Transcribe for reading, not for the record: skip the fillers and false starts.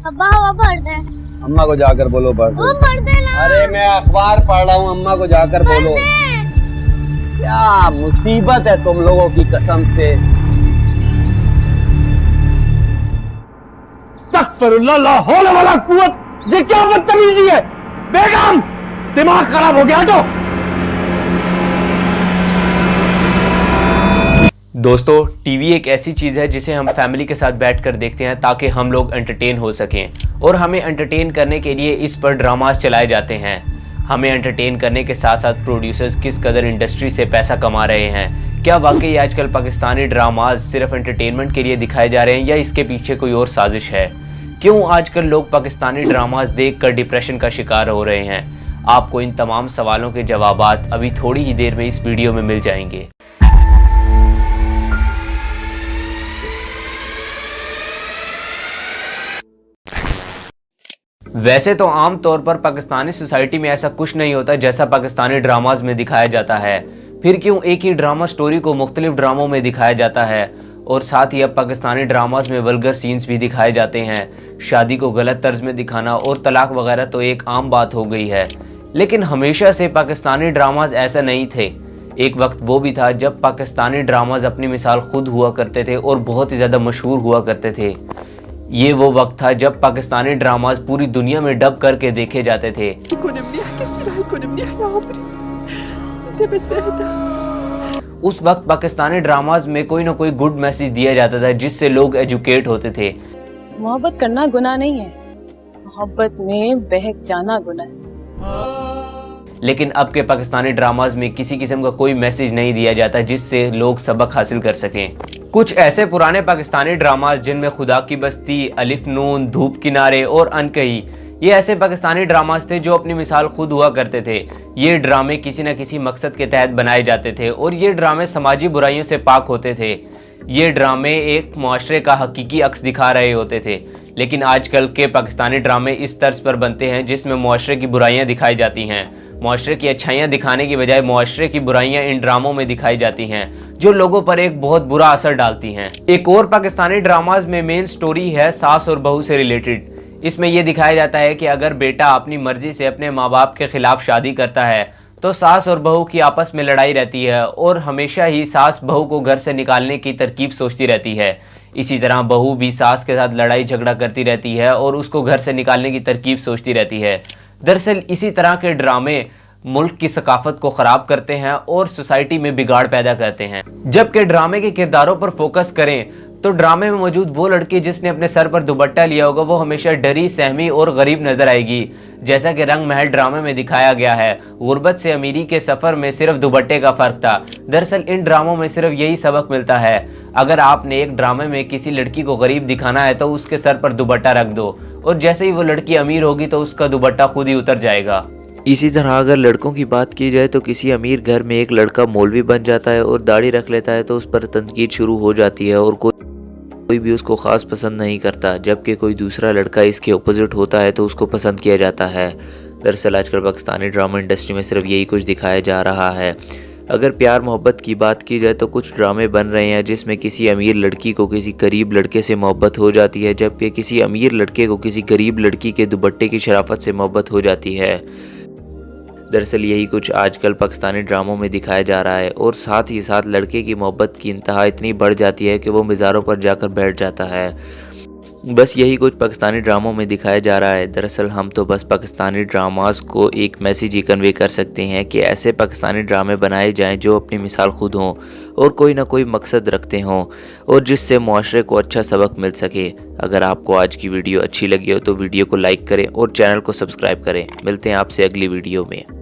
अब्बा हवा पढ़ दे। अम्मा को जाकर बोलो पढ़ वो दो। पढ़ दे ना। अरे मैं अखबार पढ़ रहा हूँ, अम्मा को जाकर पढ़ बोलो। दे। क्या मुसीबत है तुम लोगों की कसम से। अस्तगफिरुल्लाह, ला हौला वला कुव्वत, ये क्या बदतमीजी है। बेगम, दिमाग खराब हो गया तो। दोस्तों, टीवी एक ऐसी चीज़ है जिसे हम फैमिली के साथ बैठकर देखते हैं ताकि हम लोग एंटरटेन हो सकें, और हमें एंटरटेन करने के लिए इस पर ड्रामास चलाए जाते हैं। हमें एंटरटेन करने के साथ साथ प्रोड्यूसर्स किस कदर इंडस्ट्री से पैसा कमा रहे हैं। क्या वाकई आजकल पाकिस्तानी ड्रामास सिर्फ एंटरटेनमेंट के लिए दिखाए जा रहे हैं या इसके पीछे कोई और साजिश है? क्यों आजकल लोग पाकिस्तानी ड्रामास देखकर डिप्रेशन का शिकार हो रहे हैं? आपको इन तमाम सवालों के जवाबात अभी थोड़ी ही देर में इस वीडियो में मिल जाएंगे। वैसे तो आम तौर पर पाकिस्तानी सोसाइटी में ऐसा कुछ नहीं होता जैसा पाकिस्तानी ड्रामाज में दिखाया जाता है। फिर क्यों एक ही ड्रामा स्टोरी को मुख्तलिफ ड्रामों में दिखाया जाता है? और साथ ही अब पाकिस्तानी ड्रामाज में वल्गर सीन्स भी दिखाए जाते हैं। शादी को गलत तर्ज में दिखाना और तलाक वगैरह तो एक आम बात हो गई है। लेकिन हमेशा से पाकिस्तानी ड्रामाज ऐसा नहीं थे। एक वक्त वो भी था जब पाकिस्तानी ड्रामाज अपनी मिसाल खुद हुआ करते थे और बहुत ही ज़्यादा मशहूर हुआ करते थे। ये वो वक्त था जब पाकिस्तानी ड्रामाज पूरी दुनिया में डब करके देखे जाते थे। उस वक्त पाकिस्तानी ड्रामाज में कोई ना कोई गुड मैसेज दिया जाता था जिससे लोग एजुकेट होते थे। मोहब्बत करना गुनाह नहीं है, मोहब्बत में बहक जाना गुनाह है। लेकिन अब के पाकिस्तानी ड्रामाज में किसी किस्म का कोई मैसेज नहीं दिया जाता जिससे लोग सबक हासिल कर सकें। कुछ ऐसे पुराने पाकिस्तानी ड्रामाज जिनमें खुदा की बस्ती, अलिफ नून, धूप किनारे और अनकही, ये ऐसे पाकिस्तानी ड्रामाज थे जो अपनी मिसाल खुद हुआ करते थे। ये ड्रामे किसी न किसी मकसद के तहत बनाए जाते थे और ये ड्रामे समाजी बुराइयों से पाक होते थे। ये ड्रामे एक मुआशरे का हकीकी अक्स दिखा रहे होते थे। लेकिन आजकल के पाकिस्तानी ड्रामे इस तर्ज पर बनते हैं जिसमें मुआशरे की बुराइयाँ दिखाई जाती हैं। मुआशरे की अच्छाइयाँ दिखाने की बजाय मुआशरे की बुराइयाँ इन ड्रामों में दिखाई जाती हैं जो लोगों पर एक बहुत बुरा असर डालती हैं। एक और पाकिस्तानी ड्रामाज में मेन स्टोरी है सास और बहू से रिलेटेड। इसमें यह दिखाया जाता है कि अगर बेटा अपनी मर्जी से अपने माँ बाप के खिलाफ शादी करता है तो सास और बहू की आपस में लड़ाई रहती है और हमेशा ही सास बहू को घर से निकालने की तरकीब सोचती रहती है। इसी तरह बहू भी सास के साथ लड़ाई झगड़ा करती रहती है और उसको घर से निकालने की तरकीब सोचती रहती है। दरअसल इसी तरह के ड्रामे मुल्क की सकाफत को ख़राब करते हैं और सोसाइटी में बिगाड़ पैदा करते हैं। जबकि ड्रामे के किरदारों पर फोकस करें तो ड्रामे में मौजूद वो लड़की जिसने अपने सर पर दुपट्टा लिया होगा वो हमेशा डरी, सहमी और गरीब नजर आएगी। जैसा कि रंग महल ड्रामे में दिखाया गया है, गुर्बत से अमीरी के सफ़र में सिर्फ दुपट्टे का फ़र्क था। दरअसल इन ड्रामों में सिर्फ यही सबक मिलता है, अगर आपने एक ड्रामे में किसी लड़की को गरीब दिखाना है तो उसके सर पर दुपट्टा रख दो और जैसे ही वो लड़की अमीर होगी तो उसका दुपट्टा खुद ही उतर जाएगा। इसी तरह अगर लड़कों की बात की जाए तो किसी अमीर घर में एक लड़का मौलवी बन जाता है और दाढ़ी रख लेता है तो उस पर तनकीद शुरू हो जाती है और कोई भी उसको ख़ास पसंद नहीं करता। जबकि कोई दूसरा लड़का इसके अपोजिट होता है तो उसको पसंद किया जाता है। दरअसल आजकल पाकिस्तानी ड्रामा इंडस्ट्री में सिर्फ यही कुछ दिखाया जा रहा है। अगर प्यार मोहब्बत की बात की जाए तो कुछ ड्रामे बन रहे हैं जिसमें किसी अमीर लड़की को किसी गरीब लड़के से मोहब्बत हो जाती है, जबकि किसी अमीर लड़के को किसी गरीब लड़की के दुपट्टे की शराफत से मोहब्बत हो जाती है। दरअसल यही कुछ आजकल पाकिस्तानी ड्रामों में दिखाया जा रहा है और साथ ही साथ लड़के की मोहब्बत की इंतहा इतनी बढ़ जाती है कि वो मज़ारों पर जाकर बैठ जाता है। बस यही कुछ पाकिस्तानी ड्रामों में दिखाया जा रहा है। दरअसल हम तो बस पाकिस्तानी ड्रामास को एक मैसेज ही कन्वे कर सकते हैं कि ऐसे पाकिस्तानी ड्रामे बनाए जाएं जो अपनी मिसाल खुद हों और कोई ना कोई मकसद रखते हों और जिससे मुआशरे को अच्छा सबक मिल सके। अगर आपको आज की वीडियो अच्छी लगी हो तो वीडियो को लाइक करें और चैनल को सब्सक्राइब करें। मिलते हैं आपसे अगली वीडियो में।